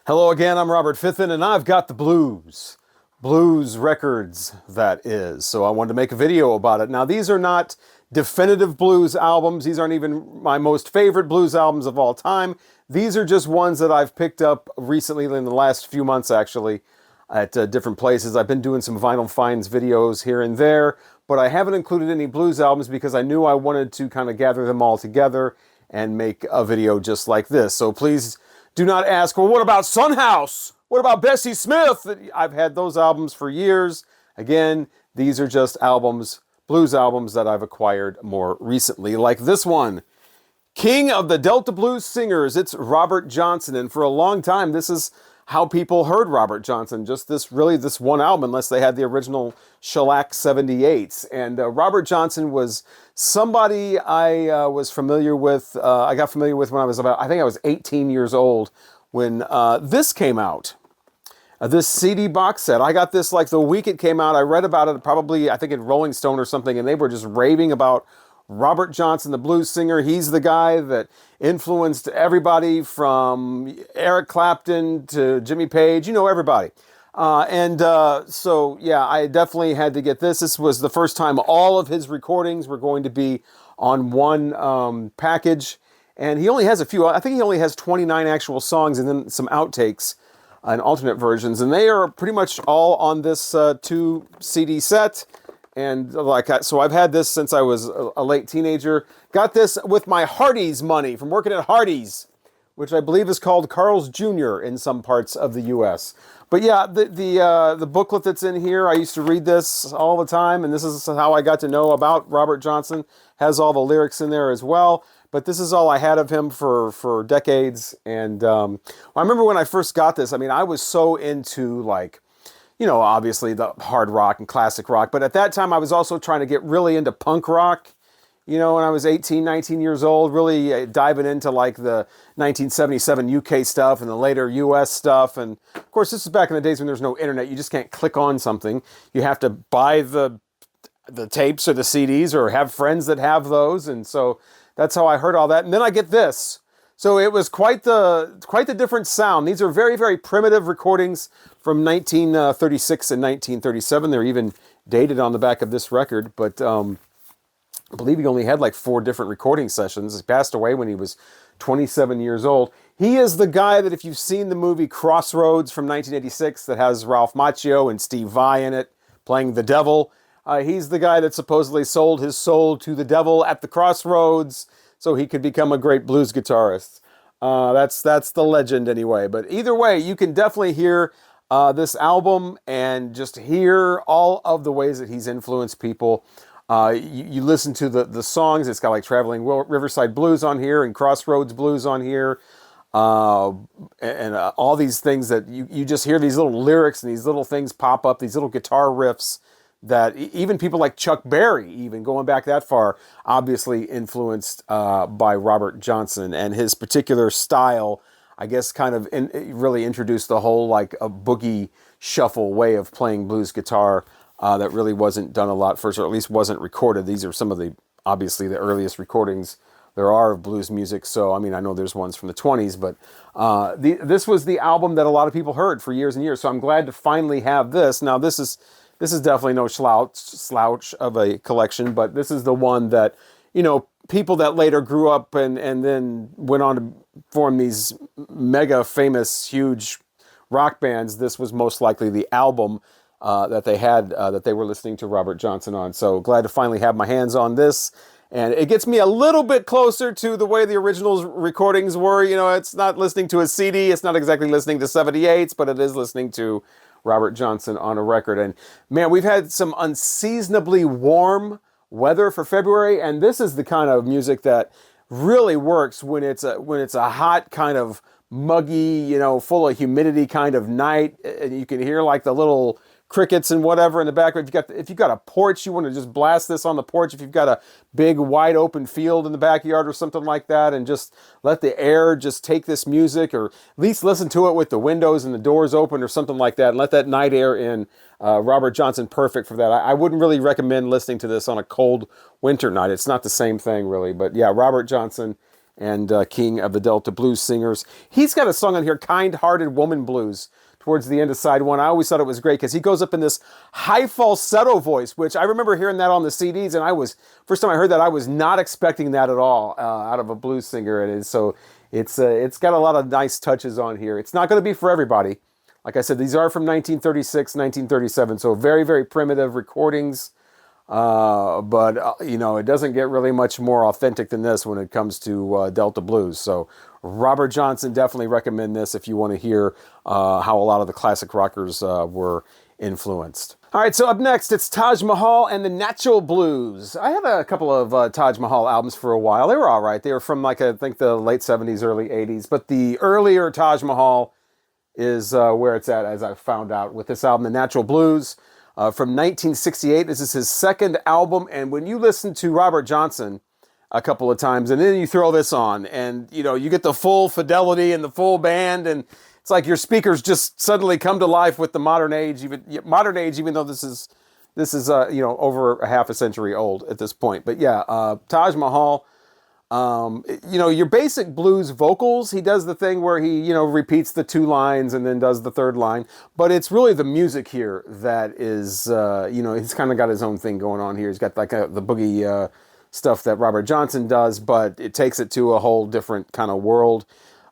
Hello again, I'm Robert Fithin, and I've got the blues. Blues records, that is. So I wanted to make a video about it. Now, these are not definitive blues albums. These aren't even my most favorite blues albums of all time. These are just ones that I've picked up recently in the last few months, actually, at different places. I've been doing some vinyl finds videos here and there, but I haven't included any blues albums because I knew I wanted to kind of gather them all together and make a video just like this. So please do not ask, well, what about Son House? What about Bessie Smith? I've had those albums for years. Again, these are just albums, blues albums that I've acquired more recently, like this one. King of the Delta Blues Singers, it's Robert Johnson. And for a long time, this is how people heard Robert Johnson, just this one album, unless they had the original Shellac 78s. And Robert Johnson was somebody I was familiar with. I got familiar with when I was I think I was 18 years old when this came out. This CD box set. I got this like the week it came out. I read about it probably, I think in Rolling Stone or something, and they were just raving about Robert Johnson, the blues singer. He's the guy that influenced everybody from Eric Clapton to Jimmy Page, everybody. So, yeah, I definitely had to get this. This was the first time all of his recordings were going to be on one package. And he only has a few. I think he only has 29 actual songs and then some outtakes and alternate versions. And they are pretty much all on this 2 CD set. And so I've had this since I was a late teenager. Got this with my Hardee's money from working at Hardee's, which I believe is called Carl's Jr. in some parts of the U.S. But yeah, the booklet that's in here, I used to read this all the time, and this is how I got to know about Robert Johnson. Has all the lyrics in there as well. But this is all I had of him for decades. And I remember when I first got this, I was so into obviously the hard rock and classic rock. But at that time, I was also trying to get really into punk rock. When I was 18, 19 years old, really diving into like the 1977 UK stuff and the later US stuff. And of course, this is back in the days when there's no internet. You just can't click on something. You have to buy the tapes or the CDs or have friends that have those. And so that's how I heard all that. And then I get this. So it was quite the different sound. These are very, very primitive recordings from 1936 and 1937. They're even dated on the back of this record, but I believe he only had like 4 different recording sessions. He passed away when he was 27 years old. He is the guy that, if you've seen the movie Crossroads from 1986 that has Ralph Macchio and Steve Vai in it playing the devil, he's the guy that supposedly sold his soul to the devil at the crossroads so he could become a great blues guitarist. That's the legend anyway. But either way, you can definitely hear this album and just hear all of the ways that he's influenced people. You listen to the songs. It's got like Traveling Riverside Blues on here and Crossroads Blues on here. And all these things that you just hear these little lyrics and these little things pop up, these little guitar riffs that even people like Chuck Berry, even going back that far, obviously influenced by Robert Johnson, and his particular style, I guess, kind of really introduced the whole like a boogie shuffle way of playing blues guitar that really wasn't done a lot first, or at least wasn't recorded. These are some of obviously the earliest recordings there are of blues music. So, I know there's ones from the 20s, but this was the album that a lot of people heard for years and years. So I'm glad to finally have this. Now, this is definitely no slouch of a collection, but this is the one that, people that later grew up and then went on to form these mega famous, huge rock bands. This was most likely the album that they had, that they were listening to Robert Johnson on. So glad to finally have my hands on this. And it gets me a little bit closer to the way the original recordings were. It's not listening to a CD. It's not exactly listening to 78s, but it is listening to Robert Johnson on a record. And man, we've had some unseasonably warm weather for February, and this is the kind of music that really works when it's a hot kind of muggy, full of humidity kind of night. And you can hear like the little crickets and whatever in the background. If you've got a porch, you want to just blast this on the porch. If you've got a big wide open field in the backyard or something like that, and just let the air just take this music, or at least listen to it with the windows and the doors open or something like that, and let that night air in. Robert Johnson, perfect for that. I wouldn't really recommend listening to this on a cold winter night. It's not the same thing really, but yeah, Robert Johnson and king of the Delta blues singers. He's got a song on here, Kind-Hearted Woman Blues, towards the end of side one. I always thought it was great because he goes up in this high falsetto voice, which I remember hearing that on the CDs, and first time I heard that, I was not expecting that at all out of a blues singer. And so it's got a lot of nice touches on here. It's not going to be for everybody. Like I said, these are from 1936, 1937, so very, very primitive recordings. But it doesn't get really much more authentic than this when it comes to Delta blues. So Robert Johnson, definitely recommend this if you want to hear how a lot of the classic rockers were influenced. All right, so up next, it's Taj Mahal and the Natural Blues. I had a couple of Taj Mahal albums for a while. They were all right. They were from, I think, the late 70s, early 80s. But the earlier Taj Mahal is where it's at, as I found out, with this album, The Natural Blues, from 1968. This is his second album. And when you listen to Robert Johnson a couple of times, and then you throw this on, and, you get the full fidelity and the full band, and it's like your speakers just suddenly come to life with the modern age, even though this is over a half a century old at this point. But yeah, Taj Mahal, your basic blues vocals, he does the thing where he, repeats the two lines and then does the third line. But it's really the music here that is, he's kind of got his own thing going on here. He's got the boogie stuff that Robert Johnson does, but it takes it to a whole different kind of world.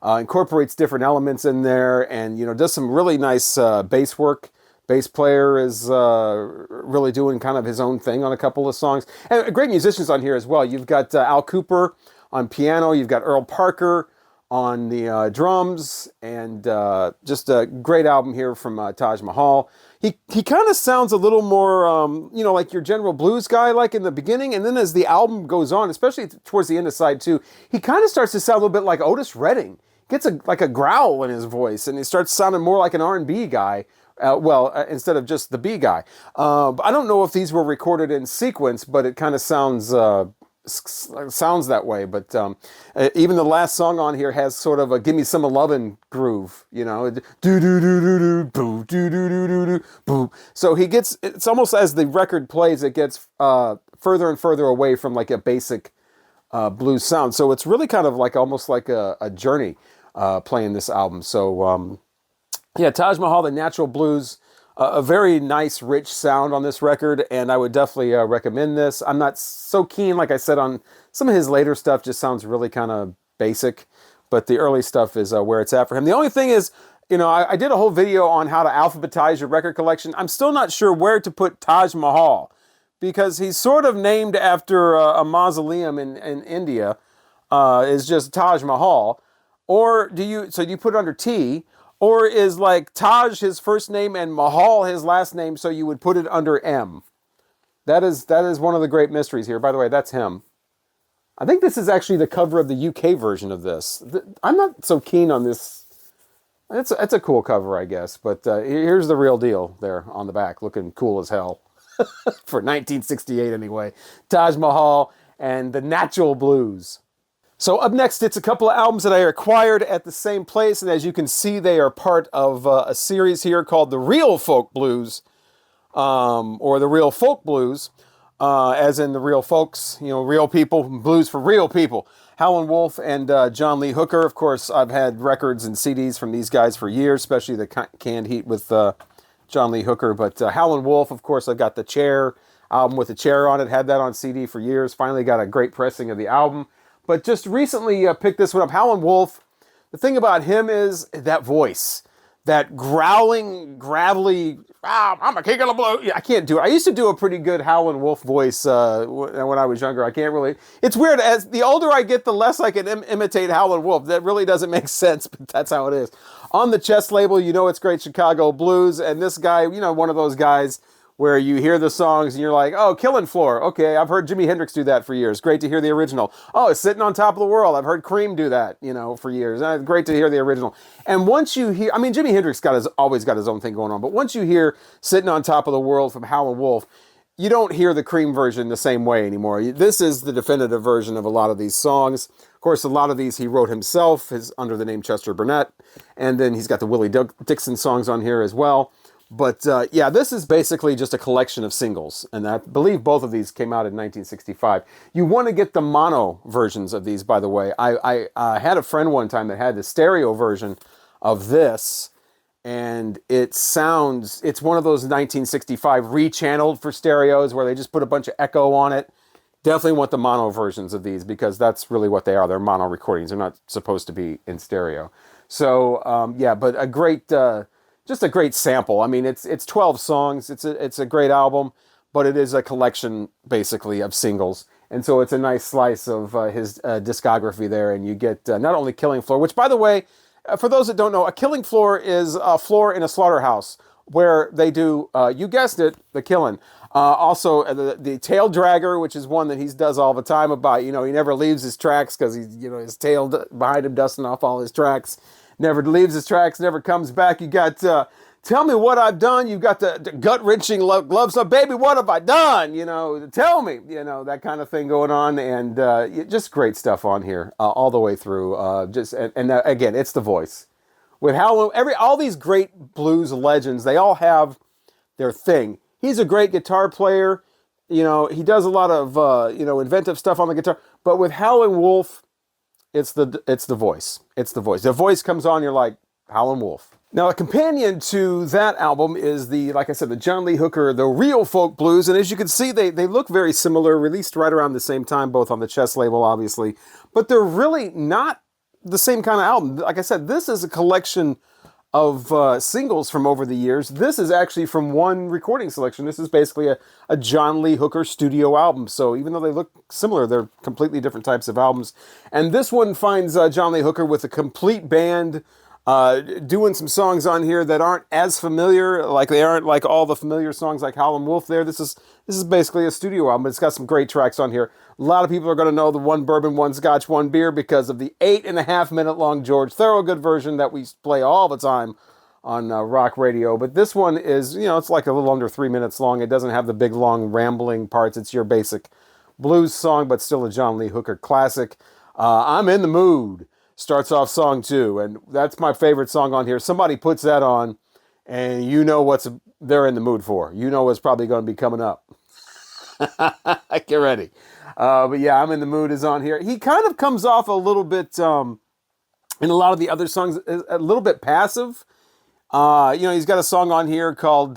Incorporates different elements in there, and does some really nice bass work. Bass player is really doing kind of his own thing on a couple of songs, and great musicians on here as well. You've got Al Cooper on piano, you've got Earl Parker on the drums, and just a great album here from Taj Mahal. He kind of sounds a little more, like your general blues guy, like in the beginning, and then as the album goes on, especially towards the end of side two, he kind of starts to sound a little bit like Otis Redding. Gets a growl in his voice, and he starts sounding more like an R&B guy, instead of just the B guy. I don't know if these were recorded in sequence, but it kind of sounds that way. But even the last song on here has sort of a "Give Me Some Lovin'" groove, do do do do do boo do do do do do boo. So it's almost as the record plays, it gets further and further away from like a basic blues sound. So it's really kind of almost like a journey playing this album. So Taj Mahal, the Natural Blues, a very nice, rich sound on this record, and I would definitely recommend this. I'm not so keen, like I said, on some of his later stuff. Just sounds really kind of basic, but the early stuff is where it's at for him. The only thing is, I did a whole video on how to alphabetize your record collection. I'm still not sure where to put Taj Mahal, because he's sort of named after a mausoleum in India, is just Taj Mahal. Or do you put it under T, or is like Taj his first name and Mahal his last name, so you would put it under M? That is one of the great mysteries here. By the way, that's him. I think this is actually the cover of the UK version of this. I'm not so keen on this. It's a cool cover, I guess, but here's the real deal there on the back, looking cool as hell. For 1968 anyway. Taj Mahal and the Natural Blues. So up next, it's a couple of albums that I acquired at the same place, and as you can see, they are part of a series here called The Real Folk Blues, or The Real Folk Blues, as in the real folks, real people, blues for real people. Howen Wolf and John Lee Hooker. Of course, I've had records and CDs from these guys for years, especially the Canned Heat with John Lee Hooker. But Howen Wolf, of course, I've got the Chair album with the Chair on it, had that on CD for years, finally got a great pressing of the album. But just recently picked this one up. Howen Wolf, the thing about him is that voice. That growling, gravelly, I'm a king of the blues. I can't do it. I used to do a pretty good Howen Wolf voice when I was younger. I can't really. It's weird. As the older I get, the less I can imitate Howen Wolf. That really doesn't make sense, but that's how it is. On the chest label, it's great Chicago blues. And this guy, one of those guys where you hear the songs and you're like, oh, Killing Floor. Okay, I've heard Jimi Hendrix do that for years. Great to hear the original. Oh, Sitting on Top of the World. I've heard Cream do that, for years. Great to hear the original. And once you hear, Jimi Hendrix always got his own thing going on, but once you hear Sitting on Top of the World from Howen Wolf, you don't hear the Cream version the same way anymore. This is the definitive version of a lot of these songs. Of course, a lot of these he wrote himself, under the name Chester Burnett, and then he's got the Willie Dixon songs on here as well. But yeah, this is basically just a collection of singles, and I believe both of these came out in 1965. You want to get the mono versions of these, by the way. I had a friend one time that had the stereo version of this, and it's one of those 1965 rechanneled for stereos where they just put a bunch of echo on it. Definitely want the mono versions of these because that's really what they are. They're mono recordings. They're not supposed to be in stereo. So yeah, but a great, just a great sample. I mean, it's 12 songs. It's a great album, but it is a collection basically of singles. And so it's a nice slice of his discography there, and you get not only Killing Floor, which, by the way, for those that don't know, a killing floor is a floor in a slaughterhouse where they do, you guessed it, the killing. Also, the tail dragger, which is one that he does all the time about, he never leaves his tracks because he's, his tail behind him dusting off all his tracks. Never leaves his tracks, never comes back. You got, tell me what I've done. You've got the gut-wrenching gloves. So, baby, what have I done? Tell me, that kind of thing going on. And just great stuff on here all the way through. Again, it's the voice. With all these great blues legends, they all have their thing. He's a great guitar player. He does a lot of, inventive stuff on the guitar. But with Howen Wolf, it's the voice. It's the voice. The voice comes on, you're like, Howen Wolf. Now, a companion to that album is like I said, the John Lee Hooker, The Real Folk Blues. And as you can see, they look very similar, released right around the same time, both on the Chess label, obviously. But they're really not the same kind of album. Like I said, this is a collection of singles from over the years. This is actually from one recording selection. This is basically a John Lee Hooker studio album. So even though they look similar, they're completely different types of albums. And this one finds John Lee Hooker with a complete band doing some songs on here that aren't as familiar, like they aren't like all the familiar songs like Howlin' Wolf there. This is basically a studio album. It's got some great tracks on here. A lot of people are going to know the One Bourbon, One Scotch, One Beer because of the 8.5 minute long George Thorogood version that we play all the time on rock radio. But this one is, it's like a little under 3 minutes long. It doesn't have the big long rambling parts. It's your basic blues song, but still a John Lee Hooker classic. I'm in the Mood starts off song 2, and that's my favorite song on here. Somebody puts that on, and what they're in the mood for. What's probably going to be coming up. Get ready. But yeah, I'm in the Mood is on here. He kind of comes off a little bit, in a lot of the other songs, a little bit passive. He's got a song on here called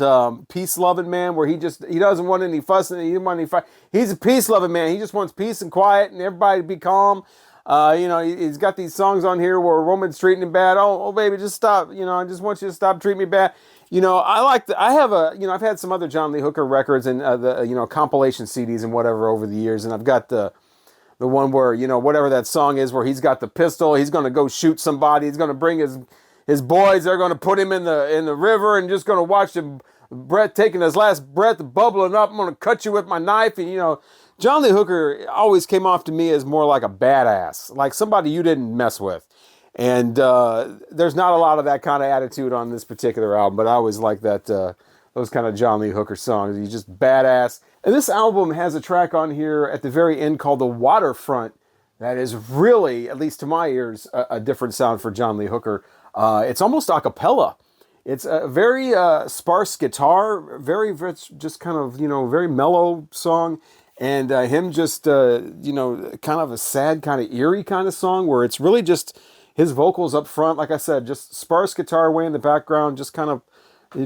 Peace Loving Man, where he doesn't want any fuss and he doesn't want any fight. He's a peace loving man. He just wants peace and quiet and everybody to be calm. He's got these songs on here where a woman's treating him bad. Oh, baby, just stop. I just want you to stop treating me bad. I've had some other John Lee Hooker records and compilation CDs and whatever over the years. And I've got the one where, whatever that song is where he's got the pistol, he's going to go shoot somebody. He's going to bring his boys. They're going to put him in the river and just going to watch him taking his last breath, bubbling up. I'm going to cut you with my knife. And, John Lee Hooker always came off to me as more like a badass, like somebody you didn't mess with. And there's not a lot of that kind of attitude on this particular album, but I always like that, those kind of John Lee Hooker songs. He's just badass. And this album has a track on here at the very end called The Waterfront that is really, at least to my ears, a different sound for John Lee Hooker. It's almost a cappella. It's a very sparse guitar, very just kind of, very mellow song. And him just, kind of a sad, kind of eerie kind of song where it's really just his vocals up front. Like I said, just sparse guitar way in the background, just kind of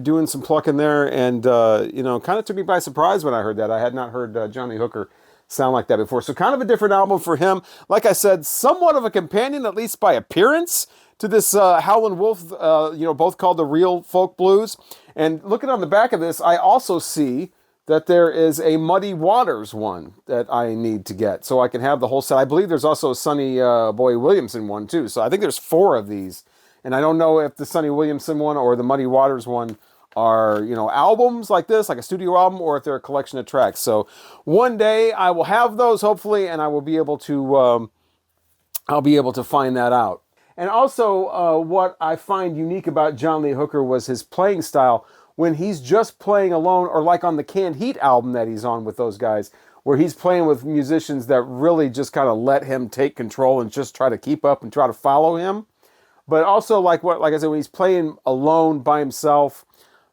doing some plucking there. And, kind of took me by surprise when I heard that. I had not heard John Lee Hooker sound like that before. So kind of a different album for him. Like I said, somewhat of a companion, at least by appearance, to this Howlin' Wolf, both called The Real Folk Blues. And looking on the back of this, I also see that there is a Muddy Waters one that I need to get so I can have the whole set. I believe there's also a Sonny Boy Williamson one too. So I think there's 4 of these. And I don't know if the Sonny Williamson one or the Muddy Waters one are, albums like this, like a studio album, or if they're a collection of tracks. So one day I will have those hopefully, and I will be able to, find that out. And also what I find unique about John Lee Hooker was his playing style. When he's just playing alone, or like on the Canned Heat album that he's on with those guys, where he's playing with musicians that really just kind of let him take control and just try to keep up and try to follow him. But also like I said, when he's playing alone by himself,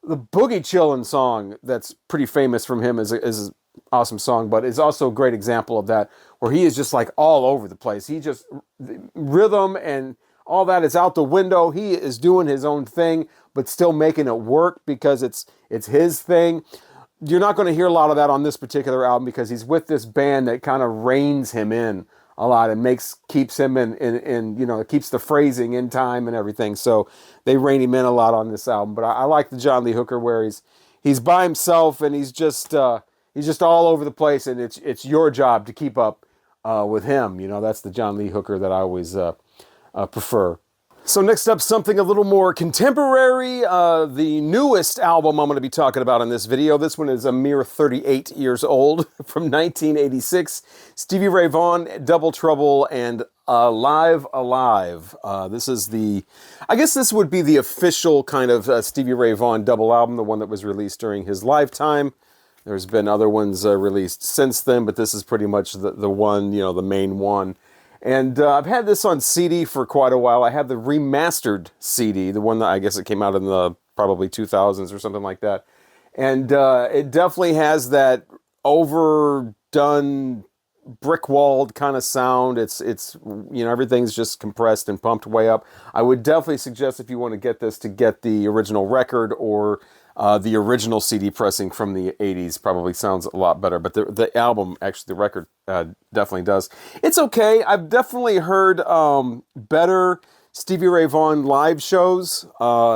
the Boogie Chillin' song that's pretty famous from him is an awesome song, but it's also a great example of that, where he is just like all over the place. He just, rhythm and all that is out the window. He is doing his own thing, but still making it work because it's his thing. You're not going to hear a lot of that on this particular album because he's with this band that kind of reins him in a lot and keeps him in you know, keeps the phrasing in time and everything. So they rein him in a lot on this album. But I like the John Lee Hooker where he's by himself and he's just all over the place, and it's your job to keep up with him. You know, that's the John Lee Hooker that I always prefer. So next up, something a little more contemporary. The newest album I'm going to be talking about in this video. This one is a mere 38 years old, from 1986. Stevie Ray Vaughan, Double Trouble, and Alive. This is I guess this would be the official kind of Stevie Ray Vaughan double album, the one that was released during his lifetime. There's been other ones released since then, but this is pretty much the one, you know, the main one. And I've had this on CD for quite a while. I have the remastered CD, the one that I guess it came out in the probably 2000s or something like that. And it definitely has that overdone, brick-walled kind of sound. It's you know, everything's just compressed and pumped way up. I would definitely suggest, if you want to get this, to get the original record or the original CD pressing from the 80s. Probably sounds a lot better, but the album, actually, the record definitely does. It's okay. I've definitely heard better Stevie Ray Vaughan live shows.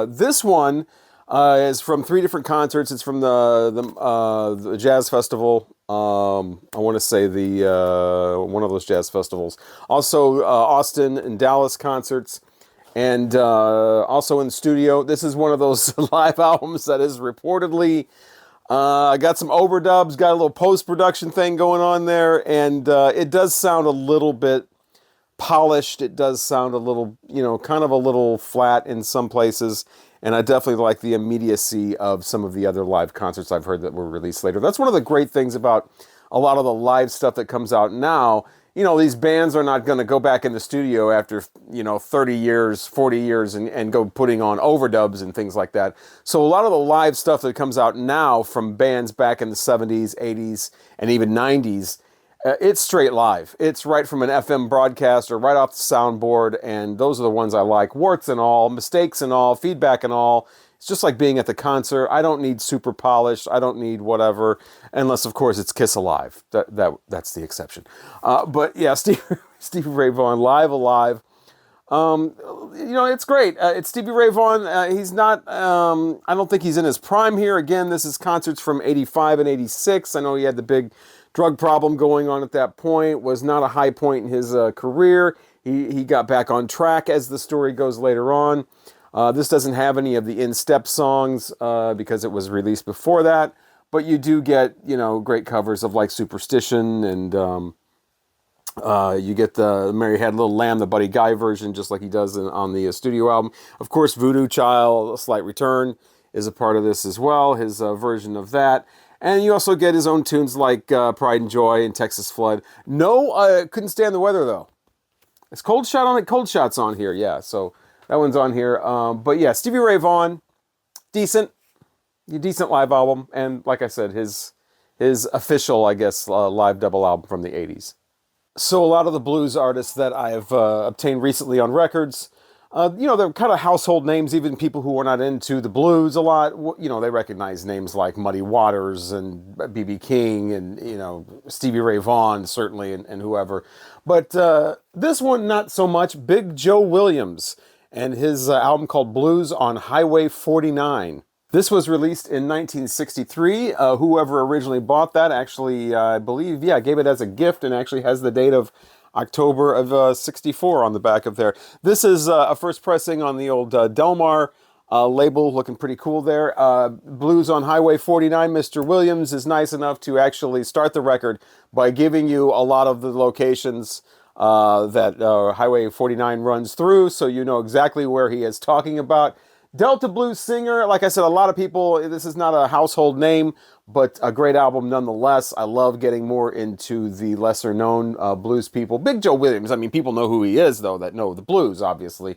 This one is from 3 different concerts. It's from the Jazz Festival. I want to say one of those jazz festivals. Also, Austin and Dallas concerts. And also in the studio. This is one of those live albums that is reportedly got some overdubs, got a little post-production thing going on there, and it does sound a little bit polished. It does sound a little, you know, kind of a little flat in some places, and I definitely like the immediacy of some of the other live concerts I've heard that were released later. That's one of the great things about a lot of the live stuff that comes out now. You know, these bands are not going to go back in the studio after, you know, 30 years, 40 years and go putting on overdubs and things like that. So a lot of the live stuff that comes out now from bands back in the 70s, 80s, and even 90s, it's straight live. It's right from an FM broadcast or right off the soundboard, and those are the ones I like. Warts and all, mistakes and all, feedback and all. It's just like being at the concert. I don't need super polished. I don't need whatever, unless, of course, it's Kiss Alive. That's the exception. But yeah, Stevie Ray Vaughan, Live Alive. You know, it's great. It's Stevie Ray Vaughan. He's not, I don't think he's in his prime here. Again, this is concerts from 85 and 86. I know he had the big drug problem going on at that point. Was not a high point in his career. He got back on track as the story goes later on. This doesn't have any of the in-step songs because it was released before that, but you do get, you know, great covers of like Superstition, and you get the Mary Had a Little Lamb, the Buddy Guy version, just like he does on the studio album. Of course, Voodoo Child, A Slight Return is a part of this as well, his version of that. And you also get his own tunes like Pride and Joy and Texas Flood. No, Couldn't Stand the Weather, though. It's Cold Shot on it. Cold Shot's on here, yeah, so that one's on here. But yeah, Stevie Ray Vaughan, decent live album. And like I said, his official, I guess, live double album from the 80s. So a lot of the blues artists that I've obtained recently on records, you know, they're kind of household names. Even people who are not into the blues a lot, you know, they recognize names like Muddy Waters and B.B. King and, you know, Stevie Ray Vaughan, certainly, and whoever. But this one, not so much. Big Joe Williams and his album called Blues on Highway 49. This was released in 1963. Whoever originally bought that actually, I believe, yeah, gave it as a gift and actually has the date of October of 64 on the back of there. This is a first pressing on the old Delmar label, looking pretty cool there. Blues on Highway 49, Mr. Williams is nice enough to actually start the record by giving you a lot of the locations that Highway 49 runs through, so you know exactly where he is talking about. Delta blues singer, like I said, a lot of people, this is not a household name, but a great album nonetheless. I love getting more into the lesser known blues people. Big Joe Williams, I mean, people know who he is, though, that know the blues, obviously.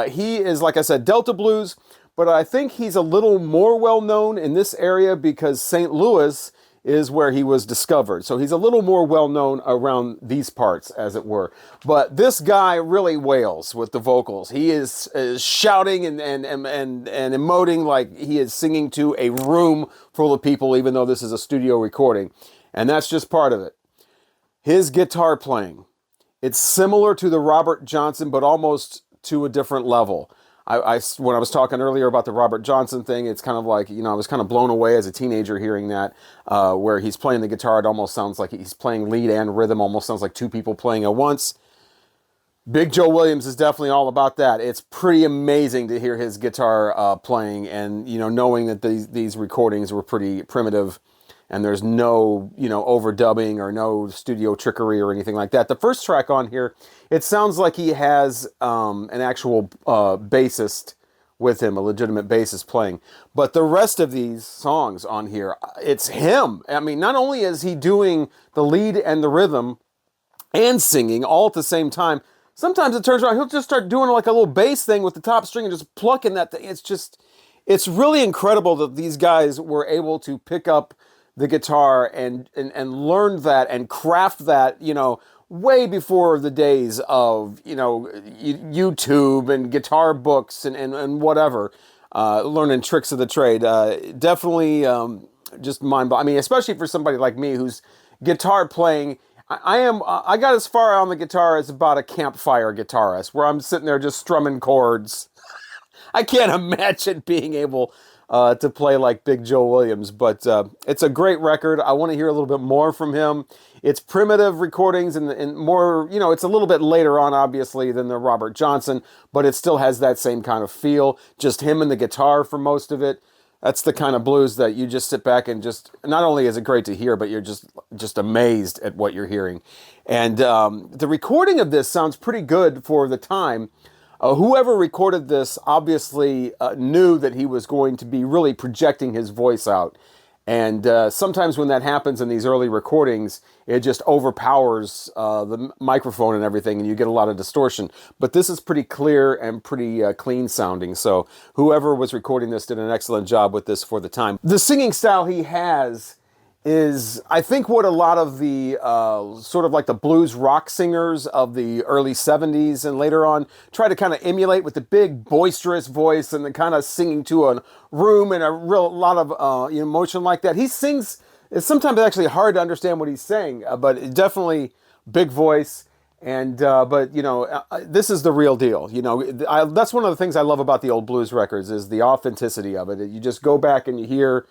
He is, like I said, Delta blues, but I think he's a little more well-known in this area because St. Louis is where he was discovered. So he's a little more well-known around these parts, as it were. But this guy really wails with the vocals. He is shouting and emoting like he is singing to a room full of people, even though this is a studio recording. And that's just part of it. His guitar playing. It's similar to the Robert Johnson, but almost to a different level. When I was talking earlier about the Robert Johnson thing, it's kind of like, I was kind of blown away as a teenager hearing that, where he's playing the guitar. It almost sounds like he's playing lead and rhythm, almost sounds like two people playing at once. Big Joe Williams is definitely all about that. It's pretty amazing to hear his guitar playing and, knowing that these recordings were pretty primitive and there's no, overdubbing or no studio trickery or anything like that. The first track on here, it sounds like he has an actual bassist with him, a legitimate bassist playing. But the rest of these songs on here, it's him. I mean, not only is he doing the lead and the rhythm and singing all at the same time, sometimes it turns around, he'll just start doing like a little bass thing with the top string and just plucking that thing. It's really incredible that these guys were able to pick up the guitar and learn that and craft that, way before the days of, YouTube and guitar books and whatever, learning tricks of the trade. Definitely just mind-boggling. I mean, especially for somebody like me who's guitar playing. I got as far on the guitar as about a campfire guitarist, where I'm sitting there just strumming chords. I can't imagine being able to play like Big Joe Williams, but it's a great record. I want to hear a little bit more from him. It's primitive recordings and more, it's a little bit later on, obviously, than the Robert Johnson, but it still has that same kind of feel. Just him and the guitar for most of it. That's the kind of blues that you just sit back and just, not only is it great to hear, but you're just amazed at what you're hearing. And the recording of this sounds pretty good for the time. Whoever recorded this obviously knew that he was going to be really projecting his voice out. And sometimes when that happens in these early recordings, it just overpowers the microphone and everything, and you get a lot of distortion. But this is pretty clear and pretty clean sounding. So whoever was recording this did an excellent job with this for the time. The singing style he has is, I think, what a lot of the sort of like the blues rock singers of the early 70s and later on try to kind of emulate, with the big boisterous voice and the kind of singing to a room and a lot of emotion like that. He sings, it's sometimes actually hard to understand what he's saying, but definitely big voice. And but this is the real deal. That's one of the things I love about the old blues records, is the authenticity of it. You just go back and you hear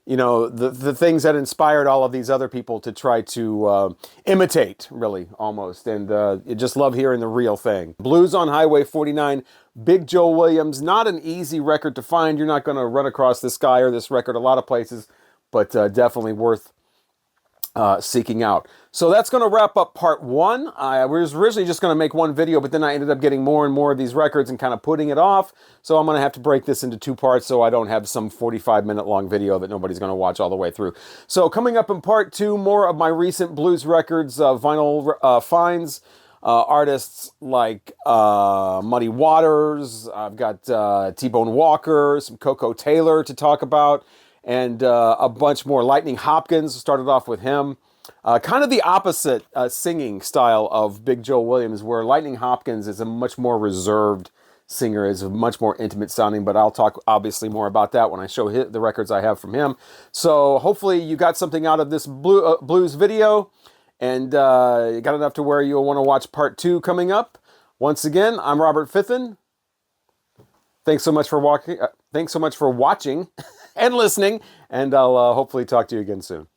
the things that inspired all of these other people to try to imitate, really, almost. And you just love hearing the real thing. Blues on Highway 49, Big Joe Williams. Not an easy record to find. You're not going to run across this guy or this record a lot of places, but definitely worth seeking out. So that's going to wrap up part one. I was originally just going to make one video, but then I ended up getting more and more of these records and kind of putting it off. So I'm going to have to break this into two parts so I don't have some 45-minute long video that nobody's going to watch all the way through. So coming up in part two, more of my recent blues records, vinyl finds, artists like Muddy Waters. I've got T-Bone Walker, some Coco Taylor to talk about, and a bunch more. Lightning Hopkins, started off with him. Kind of the opposite singing style of Big Joe Williams, where Lightning Hopkins is a much more reserved singer, is much more intimate sounding, but I'll talk obviously more about that when I show the records I have from him. So hopefully you got something out of this blues video, and you got enough to where you'll want to watch part two coming up. Once again, I'm Robert Fithen. Thanks so much for watching and listening, and I'll hopefully talk to you again soon.